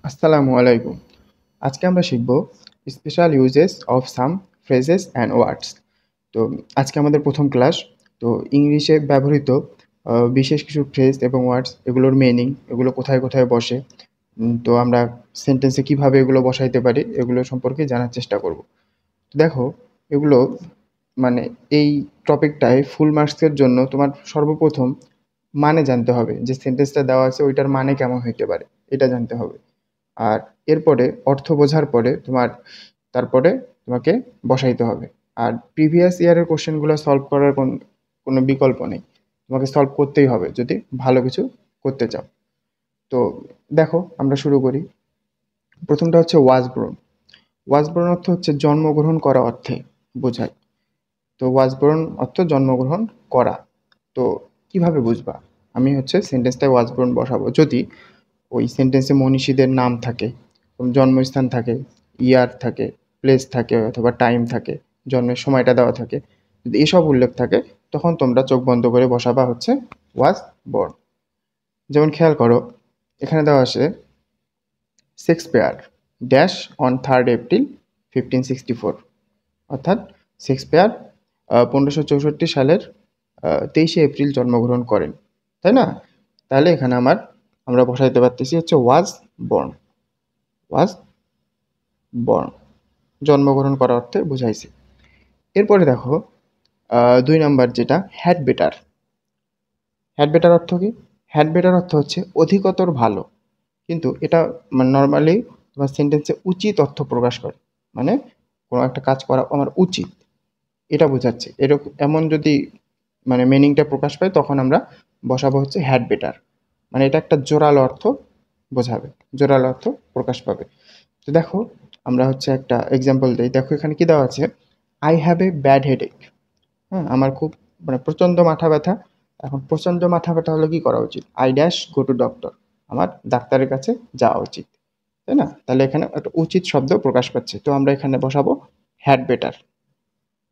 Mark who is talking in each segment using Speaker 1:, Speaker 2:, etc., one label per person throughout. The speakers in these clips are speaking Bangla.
Speaker 1: আসসালামু আলাইকুম। আজকে আমরা শিখব special uses of some phrases and words. তো আজকে আমাদের প্রথম ক্লাস। তো ইংলিশে ব্যবহৃত বিশেষ কিছু ফ্রেজ এবং ওয়ার্ডস, এগুলোর মিনিং, এগুলো কোথায় কোথায় বসে, তো আমরা সেন্টেন্সে কিভাবে এগুলো বসাইতে পারি, এগুলো সম্পর্কে জানার চেষ্টা করব। তো দেখো, এগুলো মানে এই টপিকটায় ফুল মার্কসের জন্য তোমার সর্বপ্রথম মানে জানতে হবে, যে সেন্টেন্সটা দেওয়া আছে ওইটার মানে কেমন হইতে পারে, এটা জানতে হবে। আর এরপরে অর্থ বোঝার পরে তারপরে তোমাকে বসাইতে হবে। আর প্রিভিয়াস ইয়ারের কোশ্চেনগুলো সলভ করার কোনো বিকল্প নেই, তোমাকে সলভ করতেই হবে যদি ভালো কিছু করতে চাও। তো দেখো, আমরা শুরু করি। প্রথমটা হচ্ছে ওয়াজ ব্রোন। ওয়াজ ব্রোন অর্থ হচ্ছে জন্মগ্রহণ করা অর্থে বোঝায়। তো ওয়াজ ব্রোন অর্থ জন্মগ্রহণ করা। তো কিভাবে বুঝবা? আমি হচ্ছে সেন্টেন্সটায় ওয়াজ ব্রোন বসাবো যদি ওই সেন্টেন্সে মনীষীদের নাম থাকে, জন্মস্থান থাকে, ইয়ার থাকে, প্লেস থাকে অথবা টাইম থাকে, জন্মের সময়টা দেওয়া থাকে। যদি এসব উল্লেখ থাকে তখন তোমরা চোখ বন্ধ করে বসাবা হচ্ছে ওয়াজ বর্ন। যেমন খেয়াল করো, এখানে দেওয়া আছে শেক্সপিয়ার ড্যাশ অন 3 এপ্রিল 1564। অর্থাৎ শেক্সপিয়ার 1564 সালের 23 এপ্রিল জন্মগ্রহণ করেন, তাই না? তাহলে এখানে আমরা বসাইতে পারতেছি হচ্ছে ওয়াজ বর্ন। ওয়াজ বর্ন জন্মগ্রহণ করা অর্থে বুঝাইছে। এরপরে দেখো, 2 নাম্বার যেটা হ্যাড বেটার। হ্যাড বেটার অর্থ কি? হ্যাড বেটার অর্থ হচ্ছে অধিকতর ভালো। কিন্তু এটা নর্মালি তোমার সেন্টেন্সে উচিত অর্থ প্রকাশ করে। মানে কোনো একটা কাজ করা আমার উচিত, এটা বোঝাচ্ছে। এরকম এমন যদি মিনিংটা প্রকাশ পায় তখন আমরা বসাবো হচ্ছে হ্যাড বেটার। মানে এটা একটা জোরালো অর্থ বোঝাবে, জোরালো অর্থ প্রকাশ পাবে। তো দেখো, আমরা হচ্ছে একটা এক্সাম্পল দিই। দেখো এখানে কি দেওয়া আছে, I have a bad headache. হ্যাঁ, আমার খুব প্রচণ্ড মাথা ব্যথা। এখন প্রচণ্ড মাথা ব্যথা হলে কি করা উচিত? I dash go to doctor. আমার ডাক্তারের কাছে যাওয়া উচিত, তাই না? তাহলে এখানে একটা উচিত শব্দ প্রকাশ পাচ্ছে। তো আমরা এখানে বসাবো হ্যাড বেটার।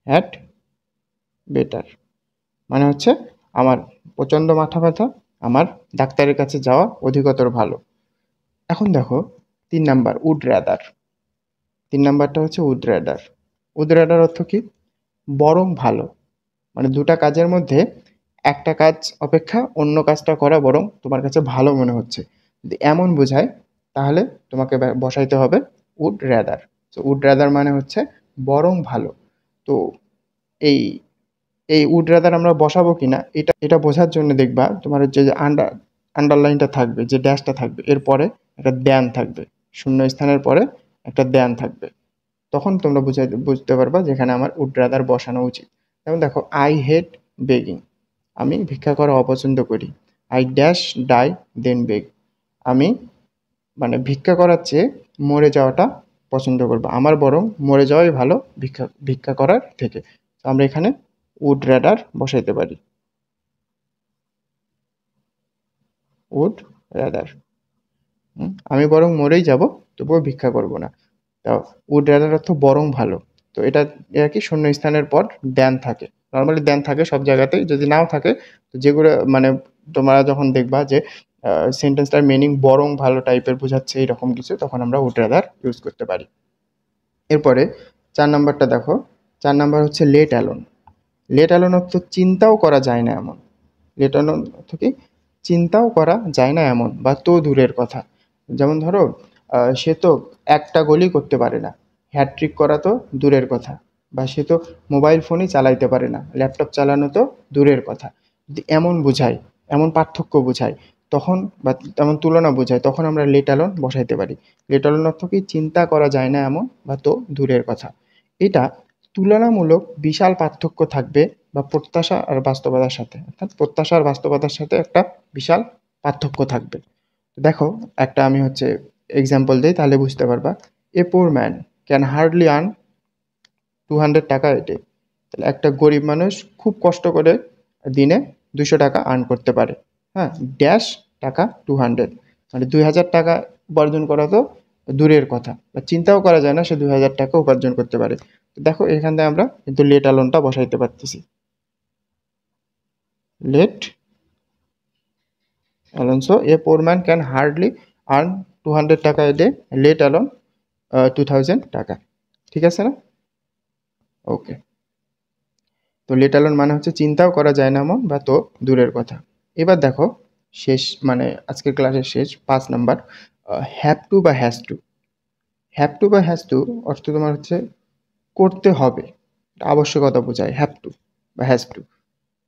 Speaker 1: হ্যাড বেটার মানে হচ্ছে আমার প্রচণ্ড মাথা ব্যথা, আমার ডাক্তারের কাছে যাওয়া অধিকতর ভালো। এখন দেখো 3 নাম্বার উড র্যাদার। 3 নাম্বারটা হচ্ছে উড র্যাদার। উড র্যাদার অর্থ কি? বরং ভালো। মানে দুটা কাজের মধ্যে একটা কাজ অপেক্ষা অন্য কাজটা করা বরং তোমার কাছে ভালো মনে হচ্ছে, যদি এমন বোঝায় তাহলে তোমাকে বসাইতে হবে উড র্যাদার। তো উড র্যাদার মানে হচ্ছে বরং ভালো। তো এই এই উড রাদার আমরা বসাবো কিনা এটা এটা বোঝার জন্য দেখবা তোমার হচ্ছে যে আন্ডারলাইনটা থাকবে, যে ড্যাশটা থাকবে, এরপরে একটা দ্যান থাকবে, শূন্য স্থানের পরে একটা দ্যান থাকবে। তখন তোমরা বুঝতে পারবা যেখানে আমার উড রাদার বসানো উচিত। যেমন দেখো, আই হেট বেগিং। আমি ভিক্ষা করা অপছন্দ করি। আই ড্যাশ ডাই দেন বেগ। আমি ভিক্ষা করার চেয়ে মরে যাওয়াটা পছন্দ করবো। আমার বরং মরে যাওয়াই ভালো ভিক্ষা ভিক্ষা করার থেকে। তো আমরা এখানে উড রাদার বসাইতে পারি। উড রাদার, আমি বরং মরেই যাব, তবুও ভিক্ষা করব না। তা উড রাদার অর্থ বরং ভালো। তো এটা কি শূন্য স্থানের পর দ্যান থাকে। নর্মালি দ্যান থাকে সব জায়গাতেই, যদি নাও থাকে তো যেগুলো তোমরা যখন দেখবা যে সেন্টেন্সটার মিনিং বরং ভালো টাইপের বোঝাচ্ছে এরকম কিছু, তখন আমরা উড রাদার ইউজ করতে পারি। এরপরে 4 নাম্বারটা দেখো। 4 নাম্বার হচ্ছে লেট অ্যালোন। লেট অ্যালোন অর্থ চিন্তাও করা যায় না এমন। লেট অ্যালোন অর্থ কি? চিন্তাও করা যায় না এমন বা তো দূরের কথা। যেমন ধরো, সে তো একটা গোলই করতে পারে না, হ্যাটট্রিক করা তো দূরের কথা। বা সে তো মোবাইল ফোনই চালাইতে পারে না, ল্যাপটপ চালানো তো দূরের কথা। যদি এমন বোঝায়, এমন পার্থক্য বোঝায় তখন, বা তেমন তুলনা বোঝায়, তখন আমরা লেট অ্যালোন বসাইতে পারি। লেট অ্যালোন অর্থ কি? চিন্তা করা যায় না এমন বা তো দূরের কথা। এটা তুলনামূলক বিশাল পার্থক্য থাকবে, বা প্রত্যাশা আর বাস্তবতার সাথে, অর্থাৎ প্রত্যাশা আর বাস্তবতার সাথে একটা বিশাল পার্থক্য থাকবে। দেখো, একটা আমি হচ্ছে এক্সাম্পল দিই তাহলে বুঝতে পারবা। A poor man can hardly earn 200 টাকা এ ডে। তাহলে একটা গরিব মানুষ খুব কষ্ট করে দিনে 200 টাকা আর্ন করতে পারে। হ্যাঁ, ড্যাশ টাকা 200, 2000 টাকা উপার্জন করা তো দূরের কথা, বা চিন্তাও করা যায় না সে 2000 টাকা উপার্জন করতে পারে। তো দেখো, এখান থেকে আমরা কিন্তু লেট অ্যালোনটা বসাইতে পারতেছি। Let alone, so A poor man can hardly earn 200 টাকা এ ডে, লেট অ্যালোন 2000 টাকা। ঠিক আছে না? ওকে। তো লেট অ্যালোন মানে হচ্ছে চিন্তাও করা যায় না এমন, বা তো দূরের কথা। এবার দেখো শেষ, মানে আজকের ক্লাসের শেষ 5 নাম্বার, হ্যাভ টু বা হ্যাজ টু। হ্যাভ টু বা হ্যাজ টু অর্থ তোমার হচ্ছে করতে হবে, এটা আবশ্যকতা বোঝায়, হ্যাভ টু বা হ্যাজ টু।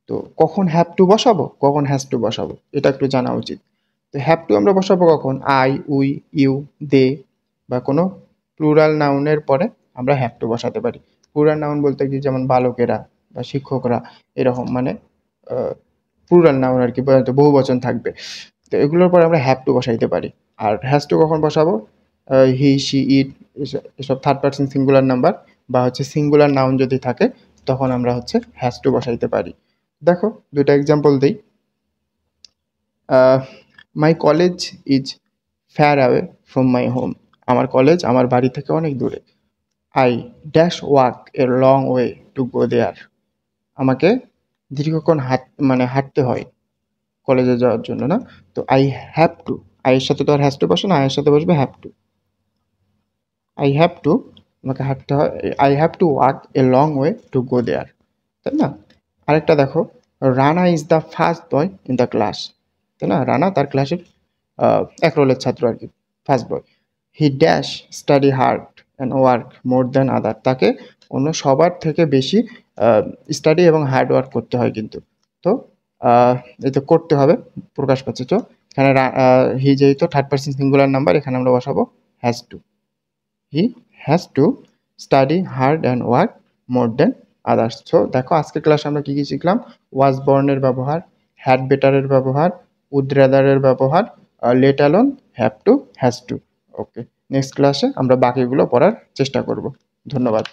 Speaker 1: তো কখন হ্যাভ টু বসাবো, কখন হ্যাজ টু বসাবো, এটা একটু জানা উচিত। তো হ্যাভ টু আমরা বসাবো কখন, আই, উই, ইউ, দে বা কোনো প্লুরাল নাউনের পরে আমরা হ্যাভ টু বসাতে পারি। প্লুরাল নাউন বলতে কি, যেমন বালকেরা বা শিক্ষকরা, এরকম মানে প্লুরাল নাউন আর কি, বহু বচন থাকবে। তো এগুলোর পরে আমরা হ্যাভ টু বসাইতে পারি। আর হ্যাজ টু কখন বসাবো, হি, শি, ইট, এসব থার্ড পার্সন সিঙ্গুলার নাম্বার বা হচ্ছে সিঙ্গুলার নাউন যদি থাকে, তখন আমরা হচ্ছে হ্যাজ টু বসাইতে পারি। দেখো দুটো এক্সাম্পল দিই। My college is far away from my home. আমার কলেজ আমার বাড়ি থেকে অনেক দূরে। I dash walk a long way to go there. আমাকে দীর্ঘক্ষণ হাঁটতে হয় কলেজে যাওয়ার জন্য, না? তো আই হ্যাভ টু, আইয়ের সাথে তো আর হ্যাজ টু বসে না, আইয়ের সাথে বসবে have to. I have to, আমাকে হাঁটতে হয়, I have to walk a long way to go there, তাই না? আরেকটা দেখো, Rana is the first boy in the class, তাই না? রানা তার ক্লাসের এক রোলের ছাত্র আর কি, first boy. He dash study hard and work more than other. তাকে অন্য সবার থেকে বেশি স্টাডি এবং হার্ড ওয়ার্ক করতে হয় কিন্তু। তো এতে করতে হবে প্রকাশ পাচ্ছে। তো এখানে হি যেহেতু থার্ড পার্সন সিঙ্গুলার নাম্বার, এখানে আমরা বসাবো has to. He has to study hard and work more than others. So দেখো আজকের ক্লাসে আমরা কী কী শিখলাম, ওয়াজ বর্নের ব্যবহার, হ্যাড বেটারের ব্যবহার, উড রেদারের ব্যবহার, let alone, have to, has to. Okay, next ক্লাসে আমরা বাকিগুলো পড়ার চেষ্টা করব। ধন্যবাদ।